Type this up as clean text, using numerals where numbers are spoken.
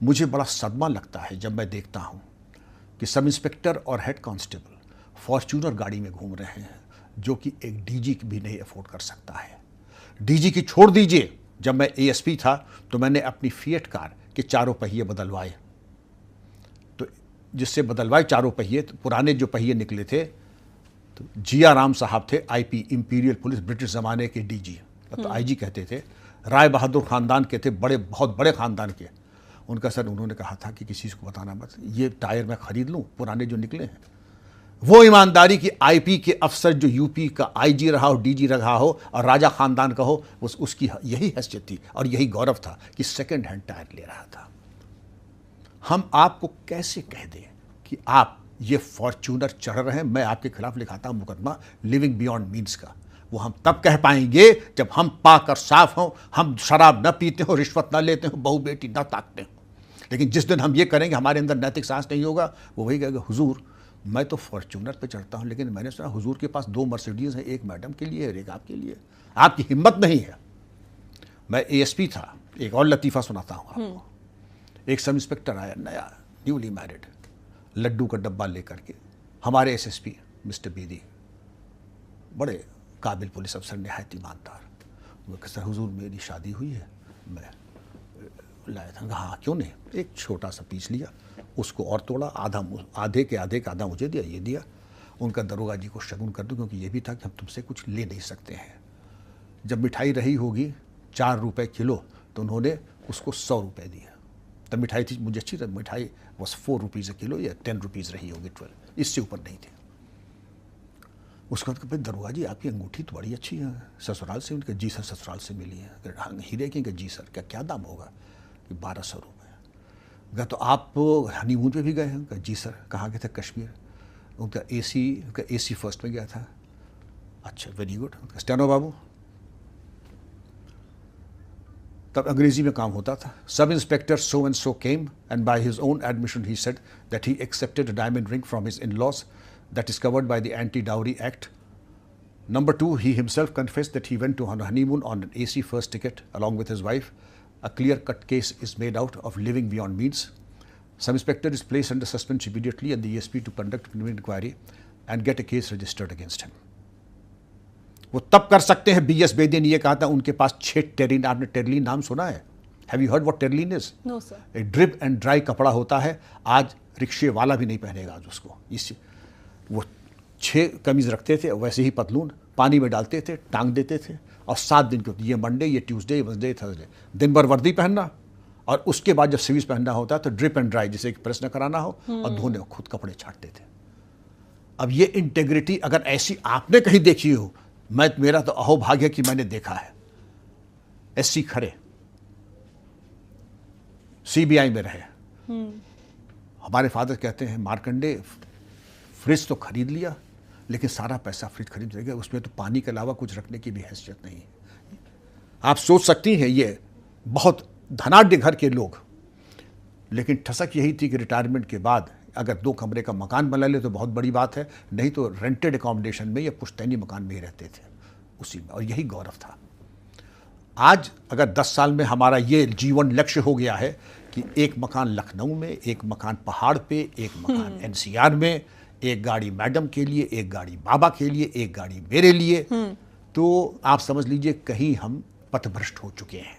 मुझे बड़ा सदमा लगता है जब मैं देखता हूँ कि सब इंस्पेक्टर और हेड कांस्टेबल फॉर्च्यूनर गाड़ी में घूम रहे हैं, जो कि एक डीजी भी नहीं अफोर्ड कर सकता है। डीजी की छोड़ दीजिए, जब मैं एएसपी था तो मैंने अपनी फिएट कार के चारों पहिए बदलवाए, तो जिससे बदलवाए चारों पहिए, तो पुराने जो पहिए निकले थे, तो जिया राम साहब थे, आईपी इंपीरियल पुलिस, ब्रिटिश ज़माने के डीजी, तो आईजी कहते थे, राय बहादुर ख़ानदान के थे, बड़े बहुत बड़े ख़ानदान के। उनका सर उन्होंने कहा था कि किसी को बताना मत, ये टायर मैं ख़रीद लूँ पुराने जो निकले हैं। वो ईमानदारी की आईपी के अफसर जो यूपी का आईजी रहा हो, डीजी रहा हो और राजा ख़ानदान का हो, उसकी यही हैसियत थी और यही गौरव था कि सेकेंड हैंड टायर ले रहा था। हम आपको कैसे कह दें कि आप ये फॉर्च्यूनर चढ़ रहे हैं, मैं आपके खिलाफ लिखाता हूँ मुकदमा लिविंग बियॉन्ड मीन्स का। वो हम तब कह पाएंगे जब हम पाकर साफ हों, हम शराब न पीते हो, रिश्वत न लेते हो, बहू बेटी न ताकते हो। लेकिन जिस दिन हम ये करेंगे, हमारे अंदर नैतिक सांस नहीं होगा, वो वही कहेगा, हुजूर मैं तो फॉर्च्यूनर पे चढ़ता हूँ, लेकिन मैंने सुना हुजूर के पास 2 मर्सिडीज हैं, एक मैडम के लिए और एक आपके लिए, आपकी हिम्मत नहीं है। मैं एएसपी था, एक और लतीफ़ा सुनाता हूँ आपको। एक सब इंस्पेक्टर आया नया, न्यूली मैरिड, लड्डू का डब्बा लेकर के, हमारे एसएसपी मिस्टर बेदी, बड़े काबिल पुलिस अफसर, नहायत ईमानदार। वो कहते सर हुजूर मेरी शादी हुई है, मैं लाया था। हाँ क्यों नहीं, एक छोटा सा पीस लिया, उसको और तोड़ा, आधे के आधा मुझे दिया, ये दिया। उनका दरोगा जी को शगुन कर दो, क्योंकि ये भी था कि हम तुमसे कुछ ले नहीं सकते हैं। जब मिठाई रही होगी 4 रुपये किलो, तो उन्होंने उसको 100 रुपये दिया। तब मिठाई थी मुझे अच्छी, तब मिठाई बस 4 रुपीज़ किलो या 10 रुपीज़ रही होगी, 12, इससे ऊपर नहीं थे। उसके बाद भाई दरोगा जी आपकी अंगूठी तो बड़ी अच्छी है, ससुराल से? उनके जी सर ससुराल से मिली है। हीरे की? जी सर। क्या दाम होगा? कि 1200 रुपये। कहा तो आप हनीमून पे भी गए हैं? कहा जी सर। कहाँ गए थे? कश्मीर। उनका एसी फर्स्ट में गया था। अच्छा वेरी गुड। स्टेनो बाबू। तब अंग्रेजी में काम होता था। Sub inspector so and so came and by his own admission he said that he accepted a diamond ring from his in-laws that is covered by the Anti-Dowry Act. Number 2, he himself confessed that he went to on honeymoon on an AC first ticket along with his wife. A clear-cut case is made out of living beyond means. Some inspector is placed under suspension immediately and the ESP to conduct preliminary inquiry and get a case registered against him. वो तब कर सकते हैं। BS Bedi ने ये कहा था उनके पास 6 टेरिन। आपने टेरलिन नाम सुना है? Have you heard what terylene is? No sir. एक ड्रिप एंड ड्राई कपड़ा होता है, आज रिक्शे वाला भी नहीं पहनेगा आज उसको। इस वो 6 कमीज रखते थे, वैसे ही पतलून पानी में डालते थे, टांग देते थे, और 7 दिन के होते, ये मंडे, ये ट्यूसडे, ये वेडनेसडे, थर्सडे, दिन भर वर्दी पहनना, और उसके बाद जब सर्विस पहनना होता है तो ड्रिप एंड ड्राई, जिसे प्रेस न कराना हो और धोने, खुद कपड़े छाटते थे। अब ये इंटेग्रिटी अगर ऐसी आपने कहीं देखी हो, मेरा तो अहोभाग्य कि मैंने देखा है। एससी खरे सीबीआई में रहे। हमारे फादर कहते हैं मार्कंडे फ्रिज तो खरीद लिया, लेकिन सारा पैसा फ्रिज खरीद गया, उसमें तो पानी के अलावा कुछ रखने की भी हैसियत नहीं है। आप सोच सकती हैं ये बहुत धनाढ्य घर के लोग, लेकिन ठसक यही थी कि रिटायरमेंट के बाद अगर 2 कमरे का मकान बना ले तो बहुत बड़ी बात है, नहीं तो रेंटेड अकोमोडेशन में या पुश्तैनी मकान में ही रहते थे उसी में, और यही गौरव था। आज अगर 10 साल में हमारा ये जीवन लक्ष्य हो गया है कि एक मकान लखनऊ में, एक मकान पहाड़ पे, एक मकान एनसीआर में, एक गाड़ी मैडम के लिए, एक गाड़ी बाबा के लिए, एक गाड़ी मेरे लिए, तो आप समझ लीजिए कहीं हम पथभ्रष्ट हो चुके हैं।